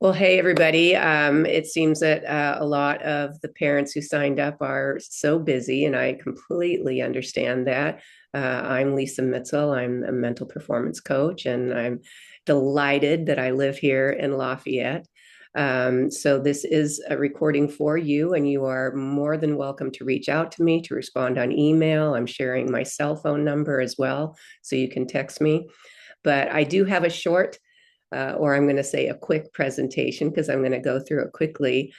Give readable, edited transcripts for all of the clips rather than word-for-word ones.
Well, hey, everybody. It seems that a lot of the parents who signed up are so busy, and I completely understand that. I'm Lisa Mitzel. I'm a mental performance coach, and I'm delighted that I live here in Lafayette. So, this is a recording for you, and you are more than welcome to reach out to me to respond on email. I'm sharing my cell phone number as well, so you can text me. But I do have a short or I'm going to say a quick presentation because I'm going to go through it quickly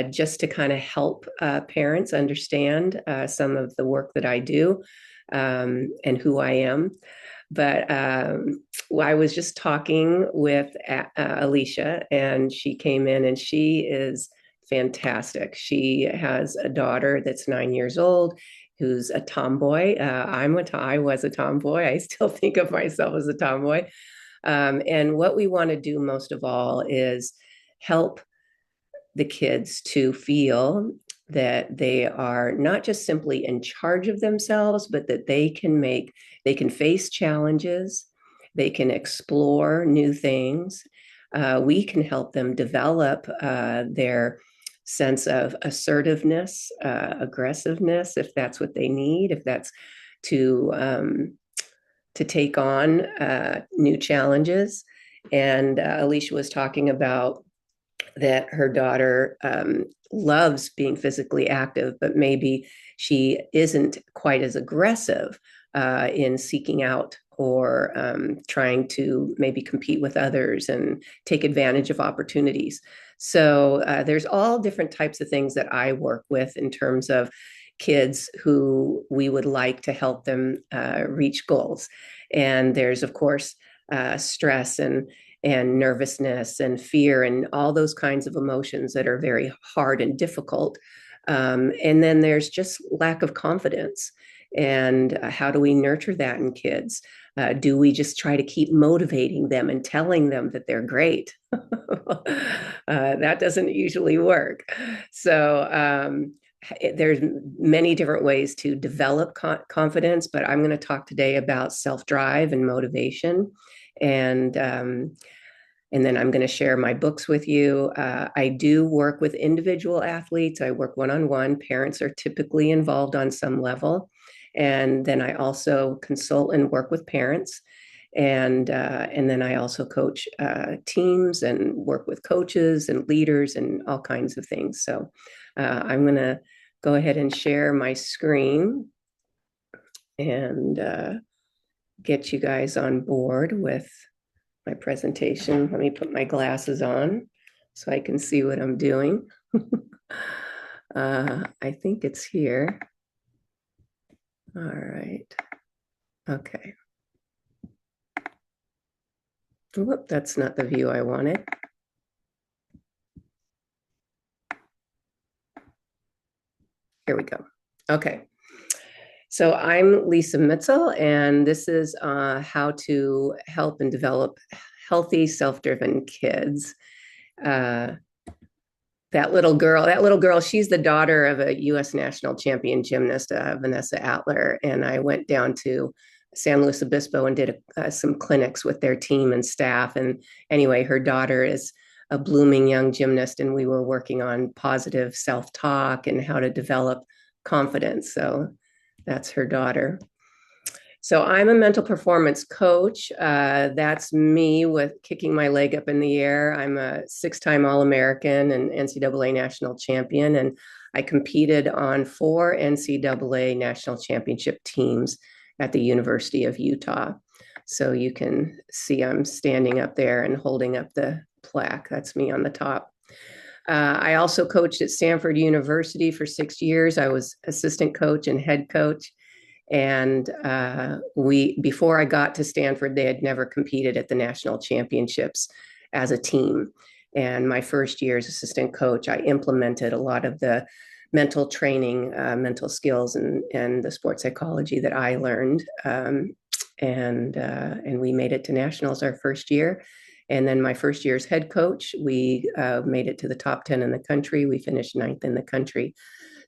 just to kind of help parents understand some of the work that I do and who I am. But I was just talking with Alicia, and she came in, and she is fantastic. She has a daughter that's 9 years old who's a tomboy. I was a tomboy. I still think of myself as a tomboy. And what we want to do most of all is help the kids to feel that they are not just simply in charge of themselves, but that they can face challenges, they can explore new things. We can help them develop their sense of assertiveness, aggressiveness, if that's what they need, if that's to to take on new challenges. And Alicia was talking about that her daughter loves being physically active, but maybe she isn't quite as aggressive in seeking out or trying to maybe compete with others and take advantage of opportunities. So there's all different types of things that I work with in terms of kids who we would like to help them reach goals. And there's, of course, stress and nervousness and fear and all those kinds of emotions that are very hard and difficult. And then there's just lack of confidence. And how do we nurture that in kids? Do we just try to keep motivating them and telling them that they're great? That doesn't usually work. So there's many different ways to develop confidence, but I'm going to talk today about self-drive and motivation. And and then I'm going to share my books with you. I do work with individual athletes. I work one-on-one. Parents are typically involved on some level. And then I also consult and work with parents. And then I also coach teams and work with coaches and leaders and all kinds of things. So I'm going to go ahead and share my screen and get you guys on board with my presentation. Let me put my glasses on so I can see what I'm doing. I think it's here. All right. Okay. Whoop, that's not the view I wanted. Here we go. Okay. So I'm Lisa Mitzel, and this is how to help and develop healthy, self-driven kids. Uh, that little girl, she's the daughter of a U.S. national champion gymnast, Vanessa Atler, and I went down to San Luis Obispo and did some clinics with their team and staff. And anyway, her daughter is a blooming young gymnast, and we were working on positive self-talk and how to develop confidence. So that's her daughter. So I'm a mental performance coach. That's me with kicking my leg up in the air. I'm a six-time All-American and NCAA national champion, and I competed on 4 NCAA national championship teams at the University of Utah. So you can see I'm standing up there and holding up the plaque. That's me on the top. I also coached at Stanford University for 6 years. I was assistant coach and head coach. And before I got to Stanford, they had never competed at the national championships as a team. And my first year as assistant coach, I implemented a lot of the mental training, mental skills, and the sports psychology that I learned. And we made it to nationals our first year. And then my first year as head coach, we made it to the top 10 in the country. We finished 9th in the country.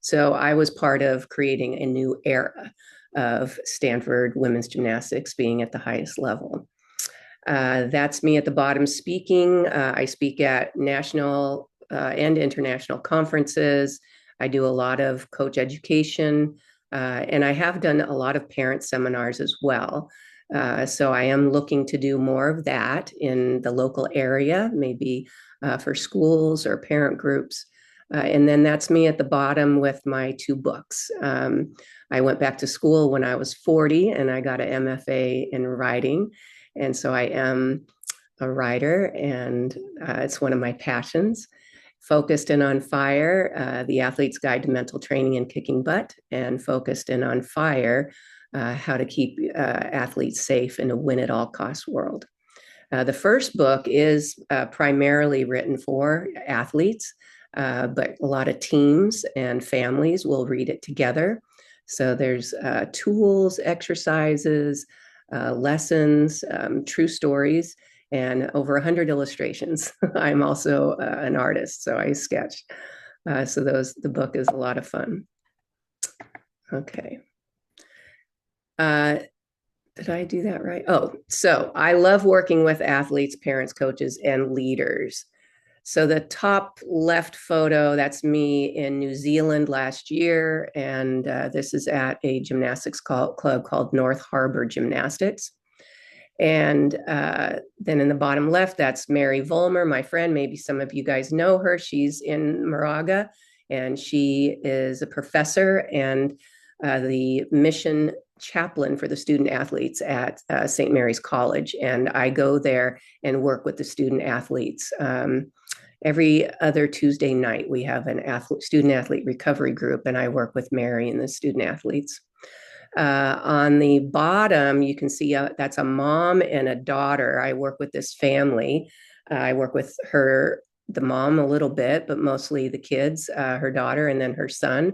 So I was part of creating a new era of Stanford women's gymnastics being at the highest level. That's me at the bottom speaking. I speak at national and international conferences. I do a lot of coach education, and I have done a lot of parent seminars as well. So I am looking to do more of that in the local area, maybe for schools or parent groups. And then that's me at the bottom with my two books. I went back to school when I was 40 and I got an MFA in writing. And so I am a writer, and it's one of my passions. Focused in on fire, the athlete's guide to mental training and kicking butt, and focused in on fire, how to keep athletes safe in a win at all costs world. The first book is primarily written for athletes, but a lot of teams and families will read it together. So there's tools, exercises, lessons, true stories, and over 100 illustrations. I'm also an artist, so I sketch. So the book is a lot of fun. Okay. Did I do that right? Oh, so I love working with athletes, parents, coaches, and leaders. So the top left photo, that's me in New Zealand last year. And this is at a gymnastics club called North Harbor Gymnastics. And then in the bottom left, that's Mary Volmer, my friend. Maybe some of you guys know her. She's in Moraga, and she is a professor and the mission chaplain for the student athletes at St. Mary's College. And I go there and work with the student athletes. Every other Tuesday night, we have an student athlete recovery group, and I work with Mary and the student athletes. On the bottom, you can see that's a mom and a daughter. I work with this family. I work with the mom a little bit, but mostly the kids, her daughter, and then her son.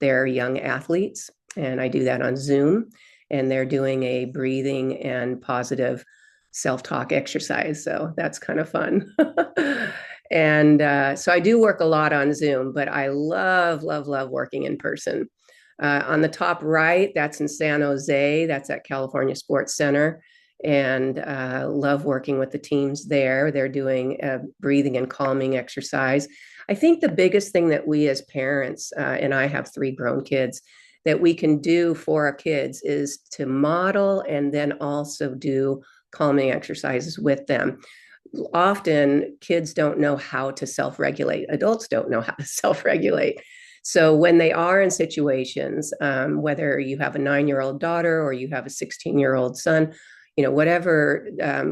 They're young athletes, and I do that on Zoom. And they're doing a breathing and positive self-talk exercise. So that's kind of fun. And so I do work a lot on Zoom, but I love, love, love working in person. On the top right, that's in San Jose. That's at California Sports Center. And love working with the teams there. They're doing a breathing and calming exercise. I think the biggest thing that we as parents, and I have 3 grown kids, that we can do for our kids is to model and then also do calming exercises with them. Often kids don't know how to self-regulate. Adults don't know how to self-regulate. So when they are in situations, whether you have a 9-year-old daughter or you have a 16-year-old son, whatever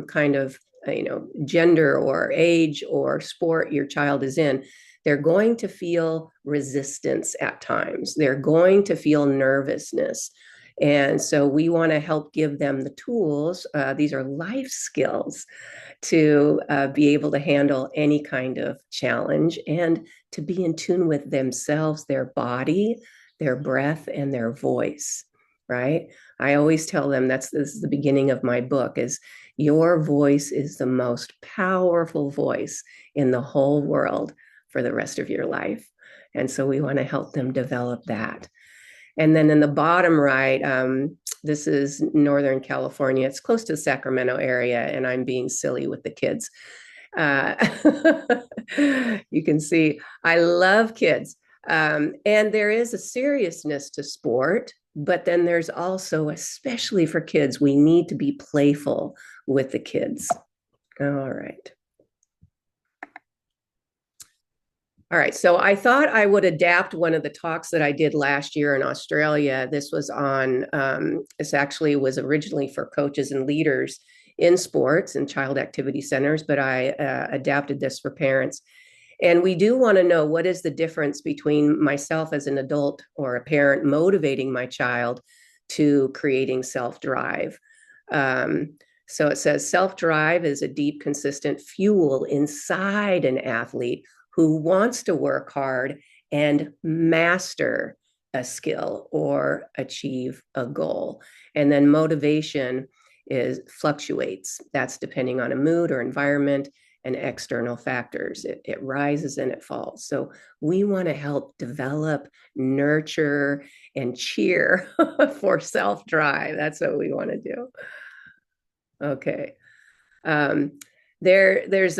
kind of, gender or age or sport your child is in, they're going to feel resistance at times. They're going to feel nervousness. And so we want to help give them the tools. These are life skills to be able to handle any kind of challenge and to be in tune with themselves, their body, their breath, and their voice, right? I always tell them this is the beginning of my book, is your voice is the most powerful voice in the whole world for the rest of your life. And so we want to help them develop that. And then in the bottom right, this is Northern California. It's close to the Sacramento area, and I'm being silly with the kids. Uh, you can see I love kids. And there is a seriousness to sport, but then there's also, especially for kids, we need to be playful with the kids. All right. All right, so I thought I would adapt one of the talks that I did last year in Australia. This was on, this actually was originally for coaches and leaders in sports and child activity centers, but I adapted this for parents. And we do want to know, what is the difference between myself as an adult or a parent motivating my child to creating self-drive. So it says self-drive is a deep, consistent fuel inside an athlete who wants to work hard and master a skill or achieve a goal. And then motivation fluctuates. That's depending on a mood or environment and external factors. It rises and it falls. So we want to help develop, nurture, and cheer for self-drive. That's what we want to do. Okay. Um, there's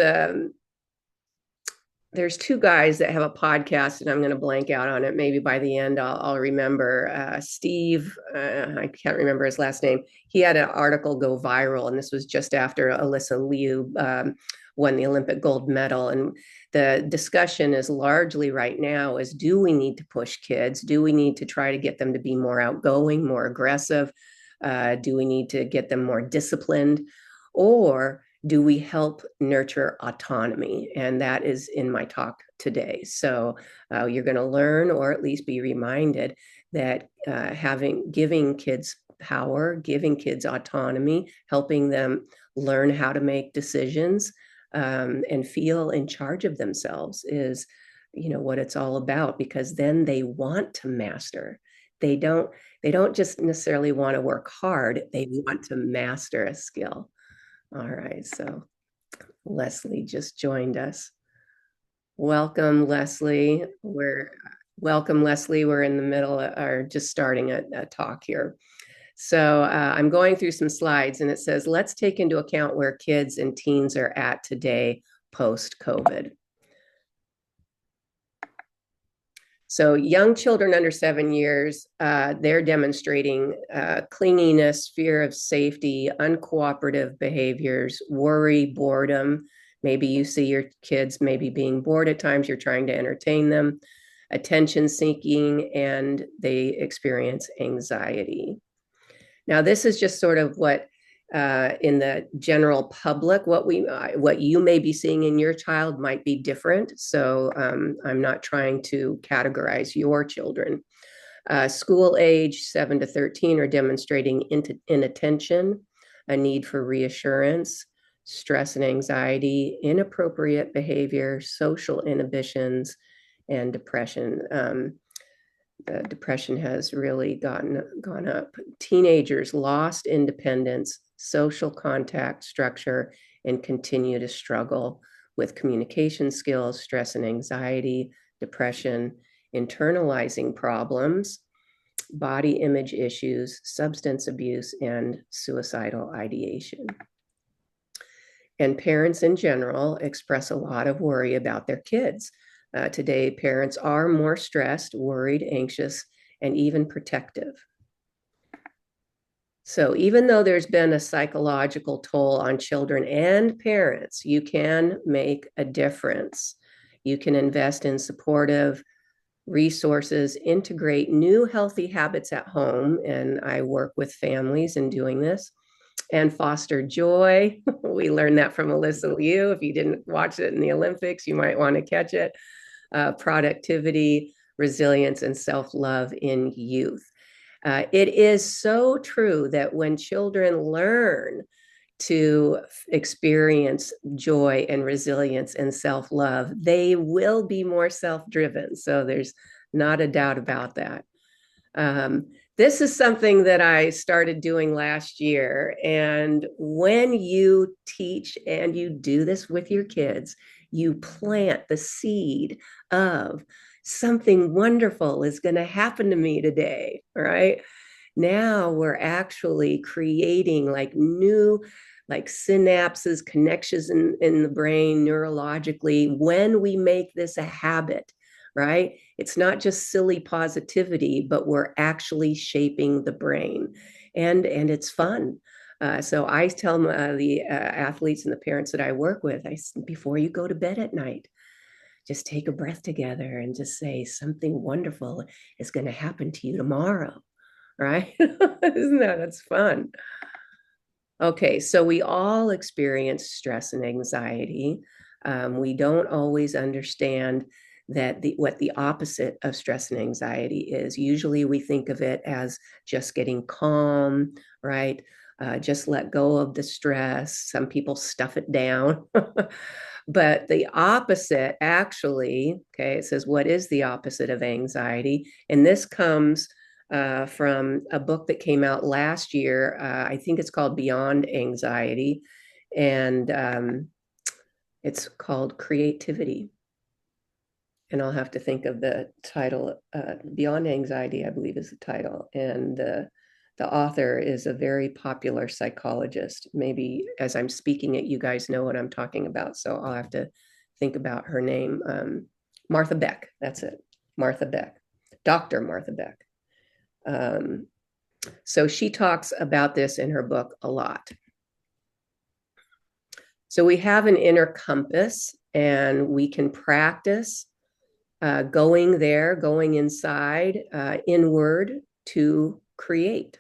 there's two guys that have a podcast, and I'm going to blank out on it. Maybe by the end, I'll remember. Steve, I can't remember his last name. He had an article go viral, and this was just after Alyssa Liu won the Olympic gold medal. And the discussion is largely right now is, do we need to push kids? Do we need to try to get them to be more outgoing, more aggressive? Do we need to get them more disciplined? Or do we help nurture autonomy? And that is in my talk today. So you're going to learn, or at least be reminded, that giving kids power, giving kids autonomy, helping them learn how to make decisions and feel in charge of themselves is, what it's all about. Because then they want to master. They don't just necessarily want to work hard. They want to master a skill. All right, so Leslie just joined us. Welcome, Leslie. Welcome, Leslie. We're in the middle of, or just starting a talk here. So I'm going through some slides, and it says, let's take into account where kids and teens are at today post-COVID. So young children under 7 years, they're demonstrating clinginess, fear of safety, uncooperative behaviors, worry, boredom. Maybe you see your kids maybe being bored at times, you're trying to entertain them, attention seeking, and they experience anxiety. Now, this is just sort of what in the general public, what you may be seeing in your child might be different. So I'm not trying to categorize your children. School age 7 to 13 are demonstrating inattention, a need for reassurance, stress and anxiety, inappropriate behavior, social inhibitions, and depression. The depression has really gone up. Teenagers lost independence, social contact structure, and continue to struggle with communication skills, stress and anxiety, depression, internalizing problems, body image issues, substance abuse, and suicidal ideation. And parents in general express a lot of worry about their kids. Today, parents are more stressed, worried, anxious, and even protective. So even though there's been a psychological toll on children and parents, you can make a difference. You can invest in supportive resources, integrate new healthy habits at home, and I work with families in doing this, and foster joy. We learned that from Alyssa Liu. If you didn't watch it in the Olympics, you might want to catch it. Productivity, resilience, and self-love in youth. It is so true that when children learn to experience joy and resilience and self-love, they will be more self-driven. So there's not a doubt about that. This is something that I started doing last year. And when you teach and you do this with your kids, you plant the seed of something wonderful is going to happen to me today, right? Now we're actually creating like new like synapses, connections in the brain neurologically when we make this a habit, right? It's not just silly positivity, but we're actually shaping the brain, and it's fun. So I tell the athletes and the parents that I work with, before you go to bed at night, just take a breath together and just say something wonderful is going to happen to you tomorrow, right? That's fun. Okay, so we all experience stress and anxiety. We don't always understand that what the opposite of stress and anxiety is. Usually we think of it as just getting calm, right? Just let go of the stress. Some people stuff it down. But the opposite actually, okay, it says, what is the opposite of anxiety? And this comes from a book that came out last year. I think it's called Beyond Anxiety, and it's called Creativity. And I'll have to think of the title. Beyond Anxiety, I believe, is the title. And the The author is a very popular psychologist. Maybe as I'm speaking it, you guys know what I'm talking about. So I'll have to think about her name. Martha Beck. That's it. Martha Beck. Dr. Martha Beck. So she talks about this in her book a lot. So we have an inner compass, and we can practice going there, going inside, inward to create.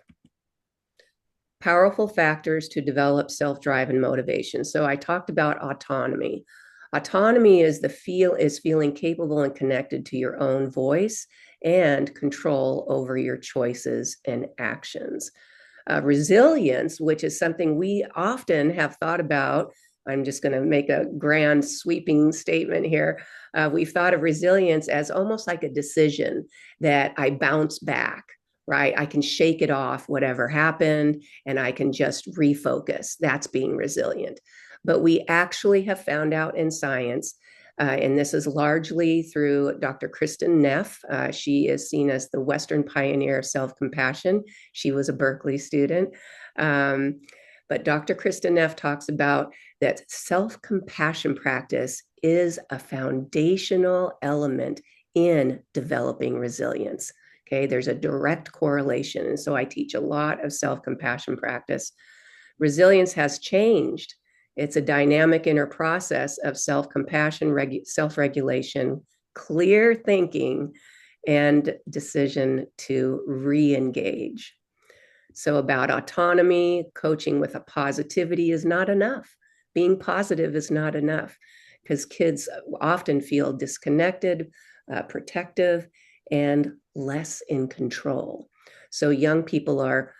Powerful factors to develop self-drive and motivation. So I talked about autonomy. Autonomy is feeling capable and connected to your own voice and control over your choices and actions. Resilience, which is something we often have thought about. I'm just going to make a grand sweeping statement here. We've thought of resilience as almost like a decision that I bounce back, right? I can shake it off, whatever happened, and I can just refocus. That's being resilient. But we actually have found out in science, and this is largely through Dr. Kristen Neff. She is seen as the Western pioneer of self-compassion. She was a Berkeley student. But Dr. Kristen Neff talks about that self-compassion practice is a foundational element in developing resilience. Okay, there's a direct correlation. And so I teach a lot of self-compassion practice. Resilience has changed. It's a dynamic inner process of self-compassion, self-regulation, clear thinking, and decision to re-engage. So about autonomy, coaching with a positivity is not enough. Being positive is not enough because kids often feel disconnected, protective, and less in control. So young people are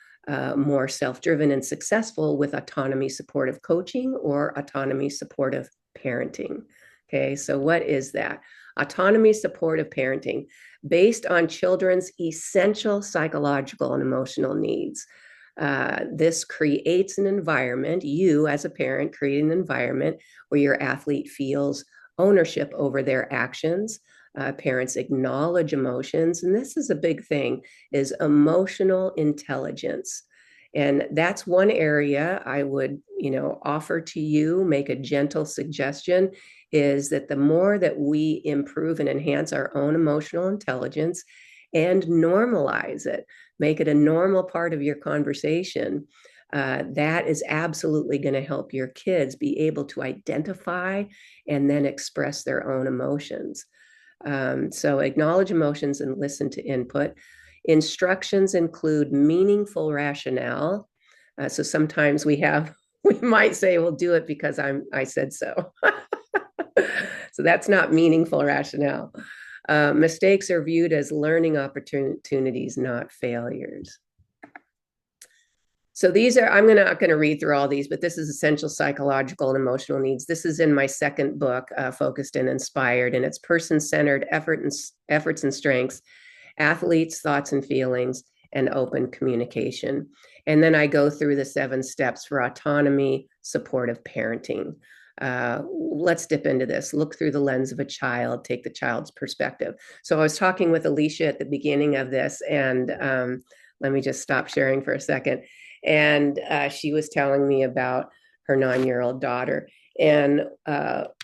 more self-driven and successful with autonomy supportive coaching or autonomy supportive parenting. Okay, so what is that? Autonomy supportive parenting, based on children's essential psychological and emotional needs. This creates an environment, you as a parent create an environment where your athlete feels ownership over their actions. Parents acknowledge emotions, and this is a big thing, is emotional intelligence. And that's one area I would, offer to you, make a gentle suggestion, is that the more that we improve and enhance our own emotional intelligence and normalize it, make it a normal part of your conversation, that is absolutely going to help your kids be able to identify and then express their own emotions. So acknowledge emotions and listen to input. Instructions include meaningful rationale. So sometimes we might say, well, do it because I said so. So that's not meaningful rationale. Mistakes are viewed as learning opportunities, not failures. So I'm not going to read through all these, but this is essential psychological and emotional needs. This is in my second book, Focused and Inspired, and it's person-centered efforts and strengths, athletes, thoughts and feelings, and open communication. And then I go through the 7 steps for autonomy, supportive parenting. Let's dip into this. Look through the lens of a child, take the child's perspective. So I was talking with Alicia at the beginning of this, and let me just stop sharing for a second. And she was telling me about her 9-year-old daughter. And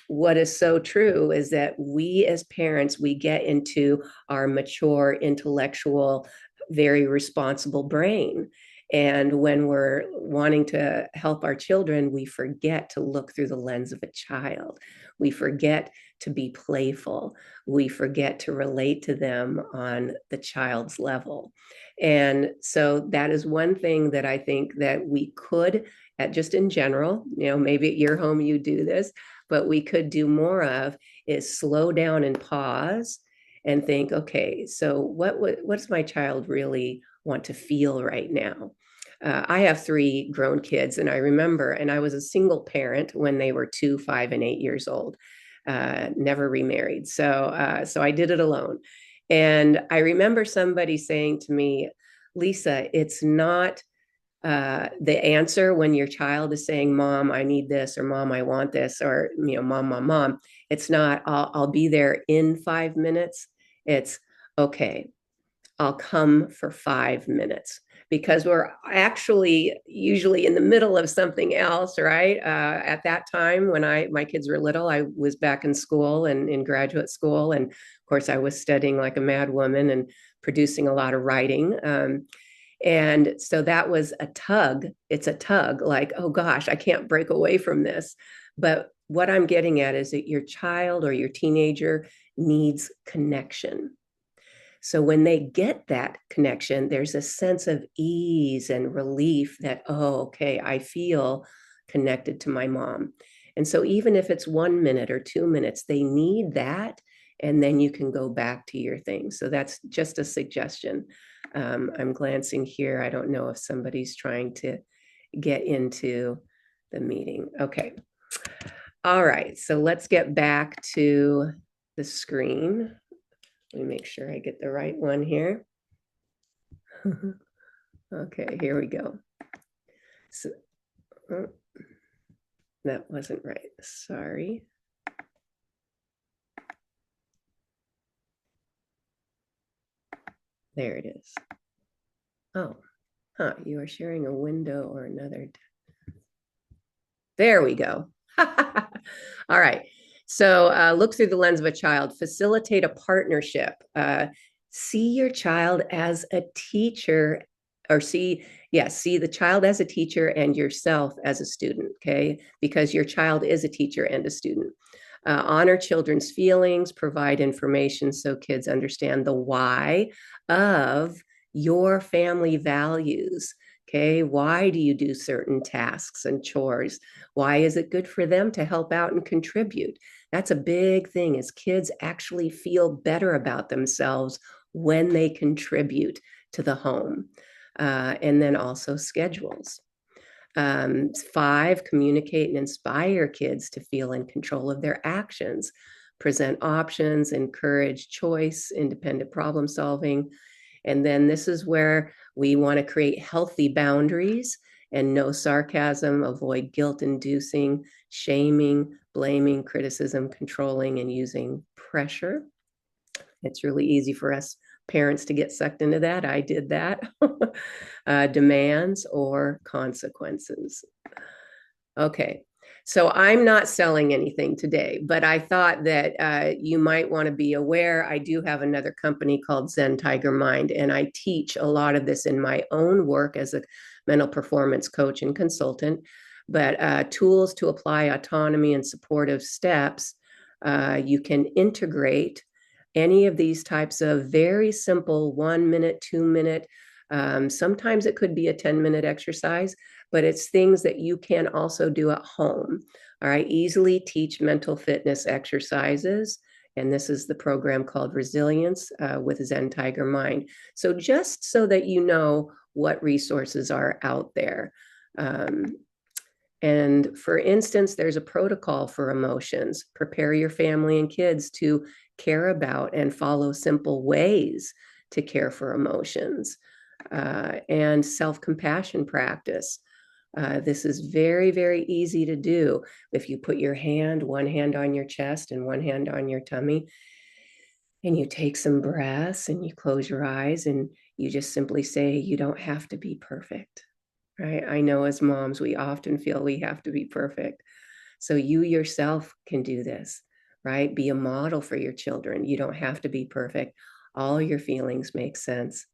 what is so true is that we as parents, we get into our mature, intellectual, very responsible brain. And when we're wanting to help our children, we forget to look through the lens of a child. We forget to be playful. We forget to relate to them on the child's level. And so that is one thing that I think that we could, just in general, maybe at your home you do this, but we could do more of is slow down and pause and think, okay, so what does my child really want to feel right now? I have 3 grown kids, and I remember, and I was a single parent when they were 2, 5, and 8 years old, never remarried. So I did it alone. And I remember somebody saying to me, Lisa, it's not the answer when your child is saying, Mom, I need this, or Mom, I want this, or, Mom. It's not, I'll be there in 5 minutes. It's, okay, I'll come for 5 minutes. because we're actually usually in the middle of something else, right? At that time when my kids were little, I was back in school and in graduate school. And of course, I was studying like a mad woman and producing a lot of writing. And so that was a tug. It's a tug, like, oh gosh, I can't break away from this. But what I'm getting at is that your child or your teenager needs connection. So when they get that connection, there's a sense of ease and relief that, oh, okay, I feel connected to my mom. And so even if it's 1 minute or 2 minutes, they need that. And then you can go back to your thing. So that's just a suggestion. I'm glancing here. I don't know if somebody's trying to get into the meeting. Okay. All right. So let's get back to the screen. Let me make sure I get the right one here. Okay, here we go. So, oh, that wasn't right. Sorry. There it is. Oh, you are sharing a window or another. There we go. All right. So look through the lens of a child, facilitate a partnership. See your child as a teacher, or see the child as a teacher and yourself as a student, okay? Because your child is a teacher and a student. Honor children's feelings, provide information so kids understand the why of your family values. Okay, why do you do certain tasks and chores? Why is it good for them to help out and contribute? That's a big thing, is kids actually feel better about themselves when they contribute to the home. And then also schedules. 5, communicate and inspire kids to feel in control of their actions. Present options, encourage choice, independent problem solving. And then this is where we want to create healthy boundaries and no sarcasm, avoid guilt-inducing, shaming, blaming, criticism, controlling, and using pressure. It's really easy for us parents to get sucked into that. I did that. Demands or consequences. Okay. So I'm not selling anything today, but I thought that you might want to be aware. I do have another company called Zen Tiger Mind, and I teach a lot of this in my own work as a mental performance coach and consultant. But tools to apply autonomy and supportive steps, you can integrate any of these types of very simple 1 minute, 2 minute. Sometimes it could be a 10-minute exercise, but it's things that you can also do at home. All right, easily teach mental fitness exercises. And this is the program called Resilience with Zen Tiger Mind. So just so that you know what resources are out there. And for instance, there's a protocol for emotions. Prepare your family and kids to care about and follow simple ways to care for emotions. And self-compassion practice. This is very, very easy to do. If you put one hand on your chest and one hand on your tummy, and you take some breaths and you close your eyes and you just simply say, you don't have to be perfect. Right? I know as moms, we often feel we have to be perfect. So you yourself can do this, right? Be a model for your children. You don't have to be perfect. All your feelings make sense.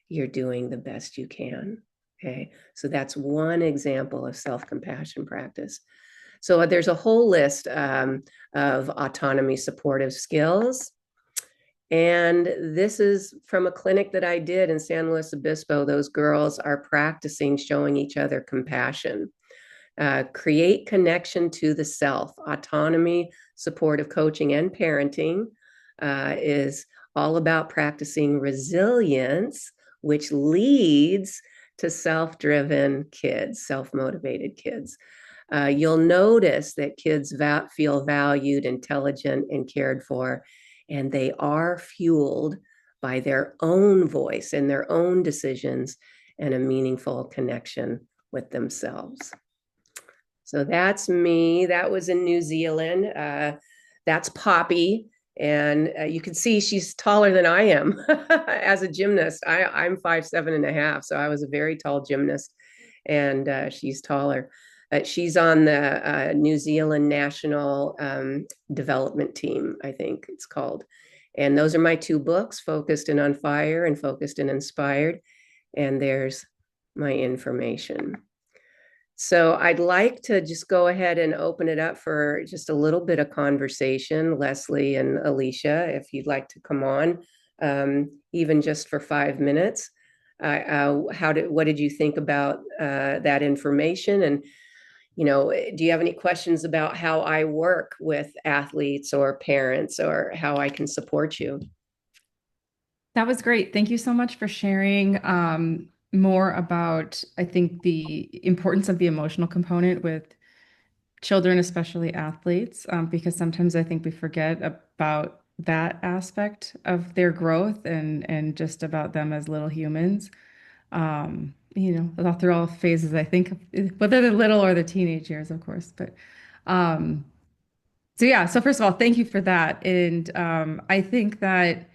You're doing the best you can. Okay. So that's one example of self-compassion practice. So there's a whole list of autonomy supportive skills. And this is from a clinic that I did in San Luis Obispo. Those girls are practicing showing each other compassion. Create connection to the self. Autonomy, supportive coaching, and parenting is all about practicing resilience, which leads to self-driven kids, self-motivated kids. You'll notice that kids feel valued, intelligent, and cared for, and they are fueled by their own voice and their own decisions and a meaningful connection with themselves. So that's me. That was in New Zealand. That's Poppy. And you can see she's taller than I am as a gymnast. I'm 5'7.5", so I was a very tall gymnast, and she's taller. She's on the New Zealand national development team, I think it's called. And those are my two books, Focused and on Fire and Focused and Inspired. And there's my information. So I'd like to just go ahead and open it up for just a little bit of conversation. Leslie and Alicia, if you'd like to come on, even just for 5 minutes. What did you think about that information? And, do you have any questions about how I work with athletes or parents, or how I can support you? That was great. Thank you so much for sharing more about, I think, the importance of the emotional component with children, especially athletes, because sometimes I think we forget about that aspect of their growth and just about them as little humans. All through all phases, I think, whether they're little or the teenage years, of course. But um, so yeah, so first of all, thank you for that. And I think that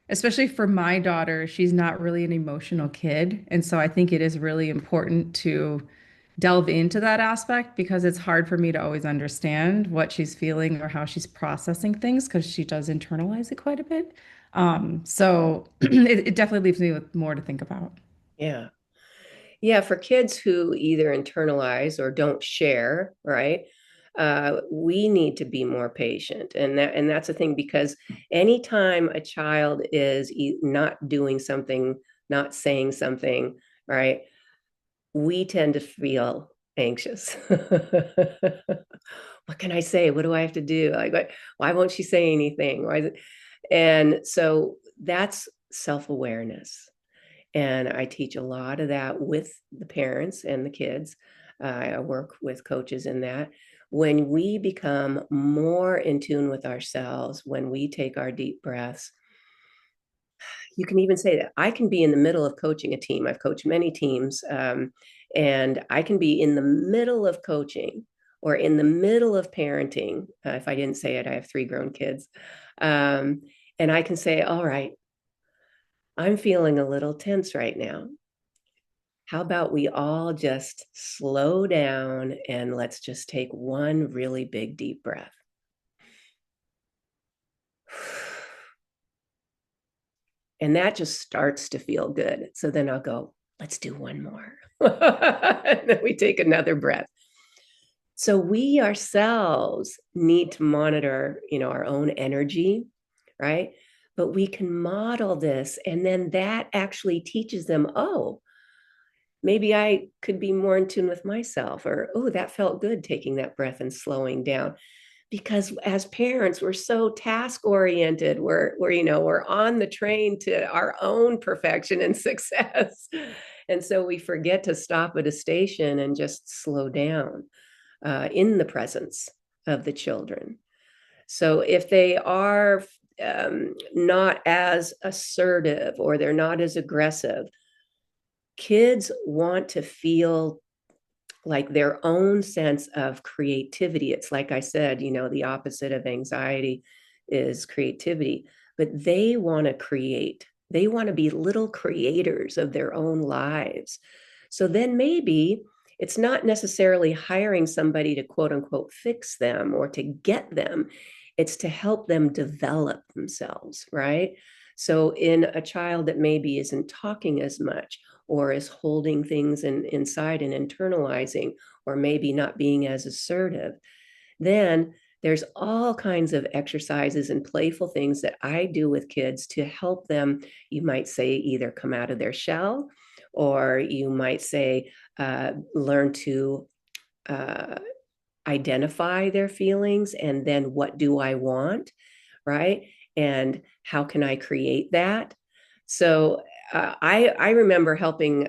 especially for my daughter, she's not really an emotional kid. And so I think it is really important to delve into that aspect because it's hard for me to always understand what she's feeling or how she's processing things because she does internalize it quite a bit. So it definitely leaves me with more to think about. Yeah. Yeah, for kids who either internalize or don't share, right? We need to be more patient, and that's the thing, because anytime a child is not doing something, not saying something, right, we tend to feel anxious. What can I say? What do I have to do? Like, why won't she say anything? Why is it? And so that's self-awareness, and I teach a lot of that with the parents and the kids. I work with coaches in that. When we become more in tune with ourselves, when we take our deep breaths, you can even say that I can be in the middle of coaching a team. I've coached many teams, and I can be in the middle of coaching or in the middle of parenting. If I didn't say it, I have 3 grown kids. Um, and I can say, all right, I'm feeling a little tense right now. How about we all just slow down and let's just take one really big deep breath. And that just starts to feel good. So then I'll go, let's do one more. And then we take another breath. So we ourselves need to monitor, our own energy, right? But we can model this, and then that actually teaches them, oh, maybe I could be more in tune with myself, or, oh, that felt good taking that breath and slowing down. Because as parents, we're so task oriented. We're on the train to our own perfection and success. And so we forget to stop at a station and just slow down in the presence of the children. So if they are not as assertive or they're not as aggressive, kids want to feel like their own sense of creativity. It's like I said, the opposite of anxiety is creativity, but they want to create. They want to be little creators of their own lives. So then maybe it's not necessarily hiring somebody to quote unquote fix them or to get them. It's to help them develop themselves, right? So in a child that maybe isn't talking as much, or is holding things inside and internalizing, or maybe not being as assertive, then there's all kinds of exercises and playful things that I do with kids to help them, you might say, either come out of their shell, or you might say, learn to uh, identify their feelings, and then what do I want, right? And how can I create that? So I remember helping.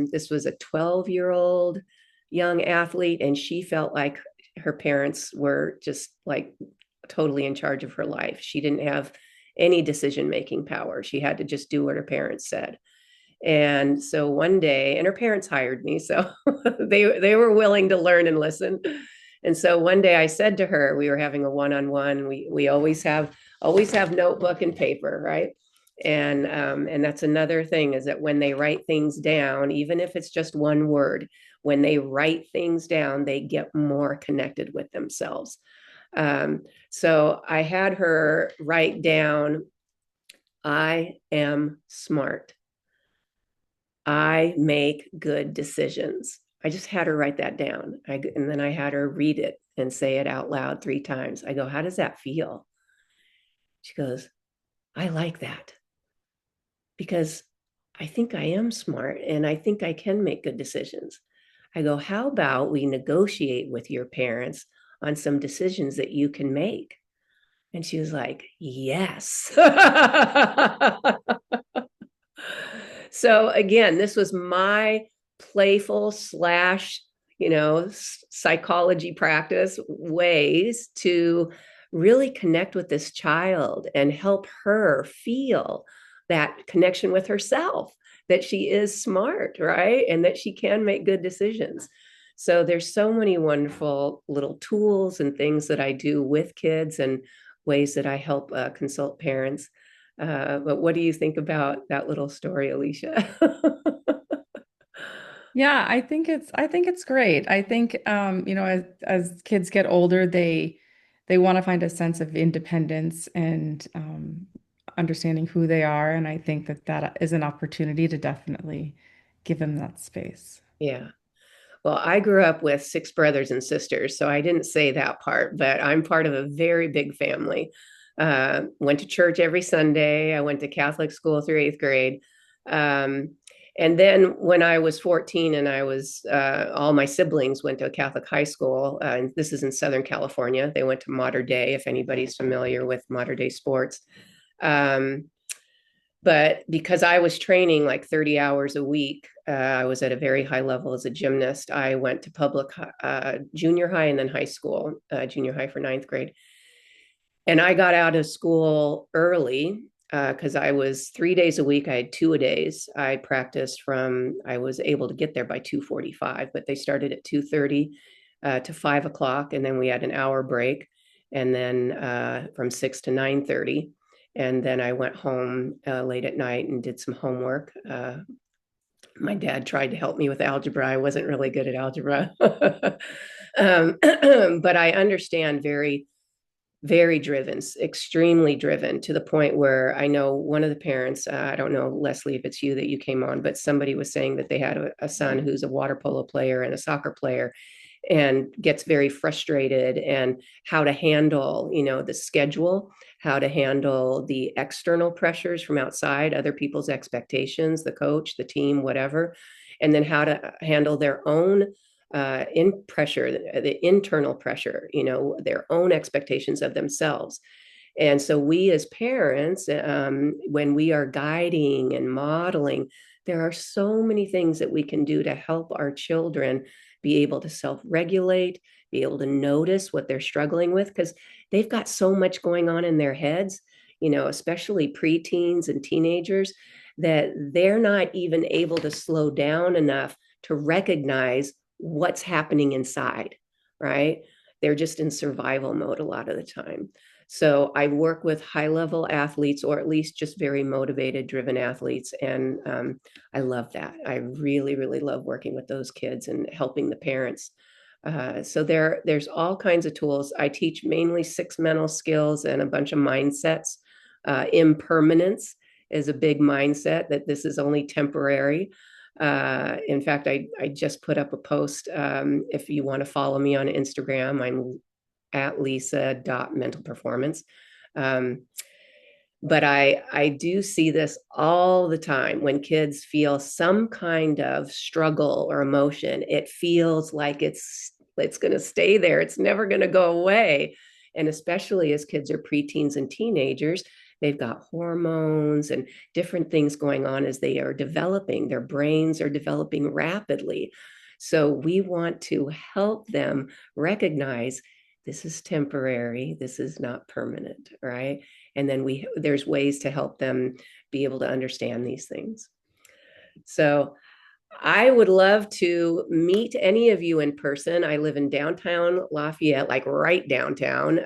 This was a 12-year-old young athlete, and she felt like her parents were just like totally in charge of her life. She didn't have any decision making power. She had to just do what her parents said. And so one day, and her parents hired me, so they were willing to learn and listen. And so one day I said to her, we were having a one-on-one. We always have notebook and paper, right? And that's another thing, is that when they write things down, even if it's just one word, when they write things down, they get more connected with themselves. So I had her write down, I am smart. I make good decisions. I just had her write that down. And then I had her read it and say it out loud 3 times. I go, how does that feel? She goes, I like that, because I think I am smart and I think I can make good decisions. I go, how about we negotiate with your parents on some decisions that you can make? And she was like, yes. So again, this was my playful slash, psychology practice ways to really connect with this child and help her feel that connection with herself, that she is smart, right? And that she can make good decisions. So there's so many wonderful little tools and things that I do with kids, and ways that I help consult parents. But what do you think about that little story, Alicia? Yeah, I think it's great. I think as kids get older, they want to find a sense of independence and understanding who they are, and I think that that is an opportunity to definitely give them that space. Yeah. Well, I grew up with 6 brothers and sisters, so I didn't say that part, but I'm part of a very big family. Went to church every Sunday. I went to Catholic school through 8th grade. Um, and then when I was 14, and all my siblings went to a Catholic high school, and this is in Southern California. They went to Mater Dei, if anybody's familiar with Mater Dei sports. Um, but because I was training like 30 hours a week, I was at a very high level as a gymnast. I went to public junior high and then high school, junior high for 9th grade. And I got out of school early because I was 3 days a week. I had 2 a days. I practiced I was able to get there by 2:45, but they started at 2:30 to 5 o'clock. And then we had an hour break. And then from 6 to 9:30. And then I went home late at night and did some homework. My dad tried to help me with algebra. I wasn't really good at algebra. But I understand very, very driven, extremely driven, to the point where I know one of the parents, I don't know, Leslie, if it's you that you came on, but somebody was saying that they had a son who's a water polo player and a soccer player, and gets very frustrated, and how to handle, the schedule, how to handle the external pressures from outside, other people's expectations, the coach, the team, whatever, and then how to handle their own in pressure, the internal pressure, their own expectations of themselves. And so we as parents, when we are guiding and modeling, there are so many things that we can do to help our children be able to self-regulate, be able to notice what they're struggling with, because they've got so much going on in their heads, especially preteens and teenagers, that they're not even able to slow down enough to recognize what's happening inside, right? They're just in survival mode a lot of the time. So I work with high level athletes, or at least just very motivated, driven athletes. And I love that. I really, really love working with those kids and helping the parents. So there's all kinds of tools. I teach mainly 6 mental skills and a bunch of mindsets. Impermanence is a big mindset, that this is only temporary. In fact, I just put up a post. If you want to follow me on Instagram, I'm at lisa.mentalperformance. Um, but I do see this all the time when kids feel some kind of struggle or emotion. It feels like it's going to stay there. It's never going to go away. And especially as kids are preteens and teenagers, they've got hormones and different things going on as they are developing. Their brains are developing rapidly. So we want to help them recognize this is temporary, this is not permanent, right? And then there's ways to help them be able to understand these things. So I would love to meet any of you in person. I live in downtown Lafayette, like right downtown.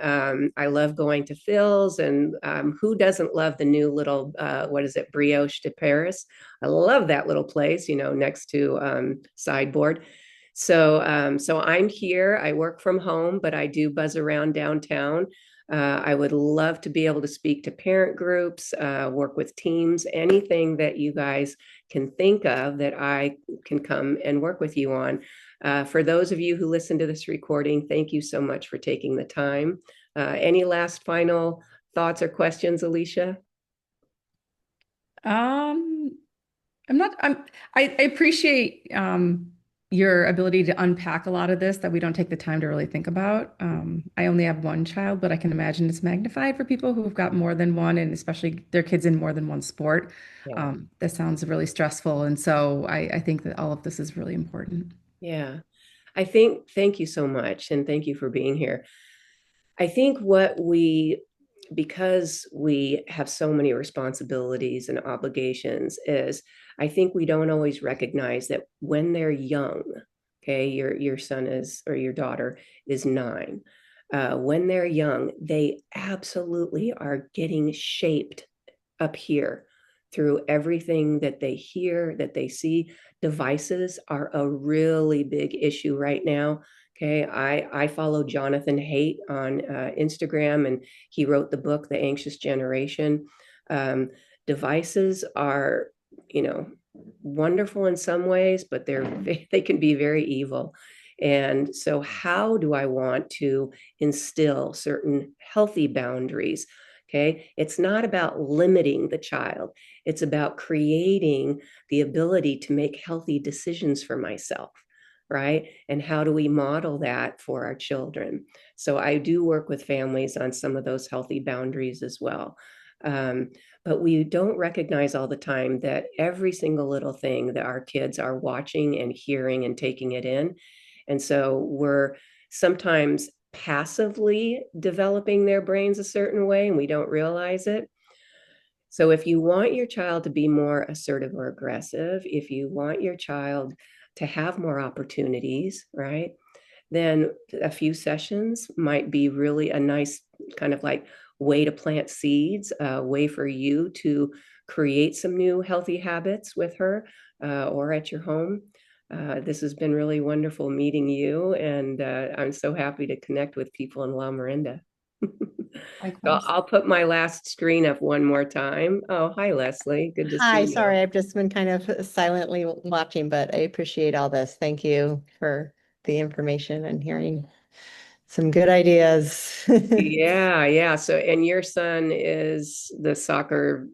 I love going to Phil's, and who doesn't love the new little, what is it, Brioche de Paris? I love that little place, next to Sideboard. So I'm here. I work from home, but I do buzz around downtown. I would love to be able to speak to parent groups, work with teams, anything that you guys can think of that I can come and work with you on. For those of you who listen to this recording, thank you so much for taking the time. Any last final thoughts or questions, Alicia? Um, I'm not, I appreciate your ability to unpack a lot of this that we don't take the time to really think about. I only have one child, but I can imagine it's magnified for people who've got more than one, and especially their kids in more than one sport. Yeah. That sounds really stressful. And so I think that all of this is really important. Yeah. Thank you so much. And thank you for being here. I think because we have so many responsibilities and obligations, is I think we don't always recognize that when they're young, okay, your son is, or your daughter is 9. When they're young, they absolutely are getting shaped up here through everything that they hear, that they see. Devices are a really big issue right now. Okay, I follow Jonathan Haidt on Instagram, and he wrote the book The Anxious Generation. Um, Devices are, you know, wonderful in some ways, but they can be very evil. And so, how do I want to instill certain healthy boundaries? Okay, it's not about limiting the child. It's about creating the ability to make healthy decisions for myself, right? And how do we model that for our children? So I do work with families on some of those healthy boundaries as well. Um, but we don't recognize all the time that every single little thing that our kids are watching and hearing and taking it in. And so we're sometimes passively developing their brains a certain way and we don't realize it. So if you want your child to be more assertive or aggressive, if you want your child to have more opportunities, right, then a few sessions might be really a nice kind of like way to plant seeds, a way for you to create some new healthy habits with her or at your home. This has been really wonderful meeting you, and I'm so happy to connect with people in Lamorinda. So Likewise. I'll put my last screen up one more time. Oh, hi, Leslie. Good to see Hi, you. sorry, I've just been kind of silently watching, but I appreciate all this. Thank you for the information and hearing some good ideas. Yeah, yeah. So, and your son is the soccer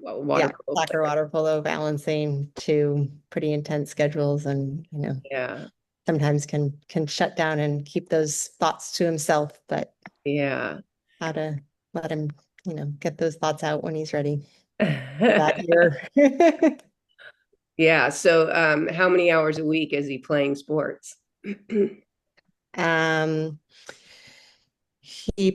water Yeah, polo soccer, player. water polo, balancing two pretty intense schedules and, Yeah, sometimes can shut down and keep those thoughts to himself, but yeah. how to let him, get those thoughts out when he's ready for that year. Yeah. So, how many hours a week is he playing sports? Um, he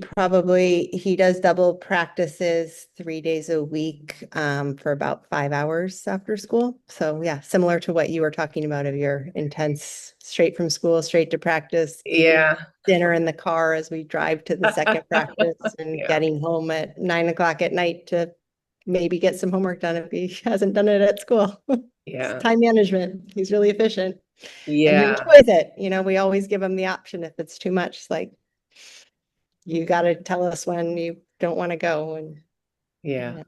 does double practices 3 days a week for about 5 hours after school. So yeah, similar to what you were talking about of your intense straight from school, straight to practice, eating Yeah. dinner in the car as we drive to the second practice and Yeah. getting home at 9 o'clock at night to maybe get some homework done if he hasn't done it at school. It's Yeah. time management. He's really efficient and he Yeah. enjoys it. We always give him the option if it's too much, like you got to tell us when you don't want to go and Yeah.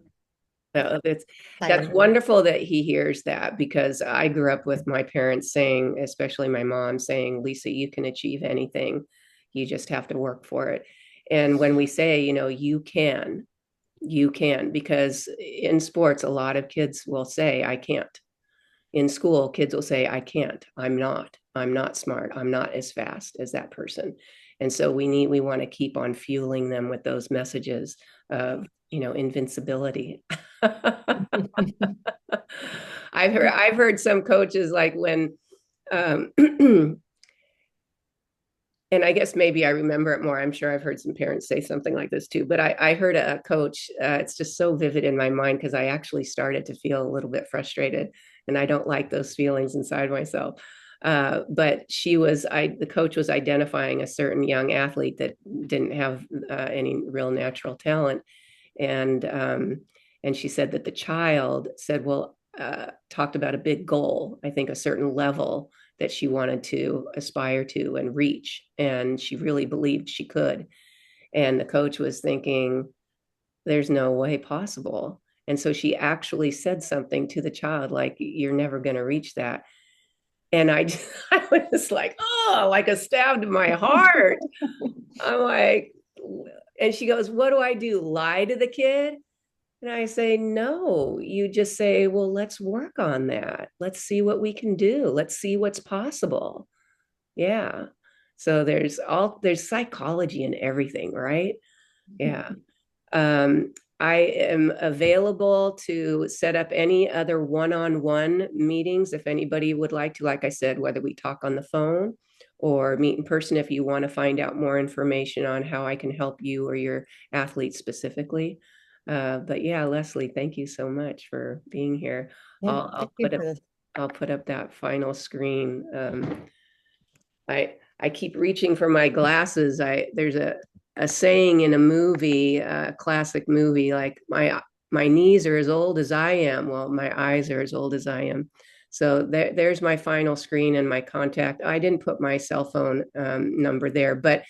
No, that's time. wonderful that he hears that, because I grew up with my parents saying, especially my mom saying, Lisa, you can achieve anything. You just have to work for it. And when we say, you can, because in sports, a lot of kids will say, I can't. In school, kids will say, I can't. I'm not smart. I'm not as fast as that person. And so we want to keep on fueling them with those messages of, invincibility. I've heard some coaches, like when and I guess maybe I remember it more. I'm sure I've heard some parents say something like this too. But I heard a coach, it's just so vivid in my mind because I actually started to feel a little bit frustrated. and I don't like those feelings inside myself. But the coach was identifying a certain young athlete that didn't have any real natural talent. And she said that the child said, well, talked about a big goal, I think a certain level that she wanted to aspire to and reach. And she really believed she could. And the coach was thinking, there's no way possible. And so she actually said something to the child like, you're never going to reach that. And I was like, oh, like a stab to my heart. I'm like, and she goes, what do I do? Lie to the kid? And I say, no, you just say, well, let's work on that. Let's see what we can do. Let's see what's possible. Yeah. So there's psychology in everything, right? Yeah. Um, I am available to set up any other one-on-one meetings if anybody would like to, like I said, whether we talk on the phone or meet in person if you want to find out more information on how I can help you or your athlete specifically. But yeah, Leslie, thank you so much for being here. Yeah, thank you for this. I'll put up that final screen. I keep reaching for my glasses. There's a saying in a movie, a classic movie, like my knees are as old as I am. Well, my eyes are as old as I am. So there's my final screen and my contact. I didn't put my cell phone number there, but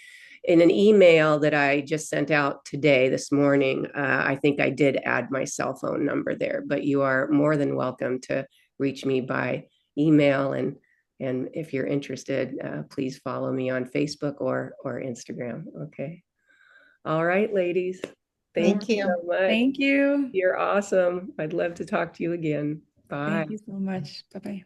in an email that I just sent out today, this morning, I think I did add my cell phone number there. But you are more than welcome to reach me by email, and if you're interested, please follow me on Facebook or Instagram. Okay. All right, ladies. Thank Thank you you. so much. Thank you. You're awesome. I'd love to talk to you again. Bye. Thank you so much. Bye-bye.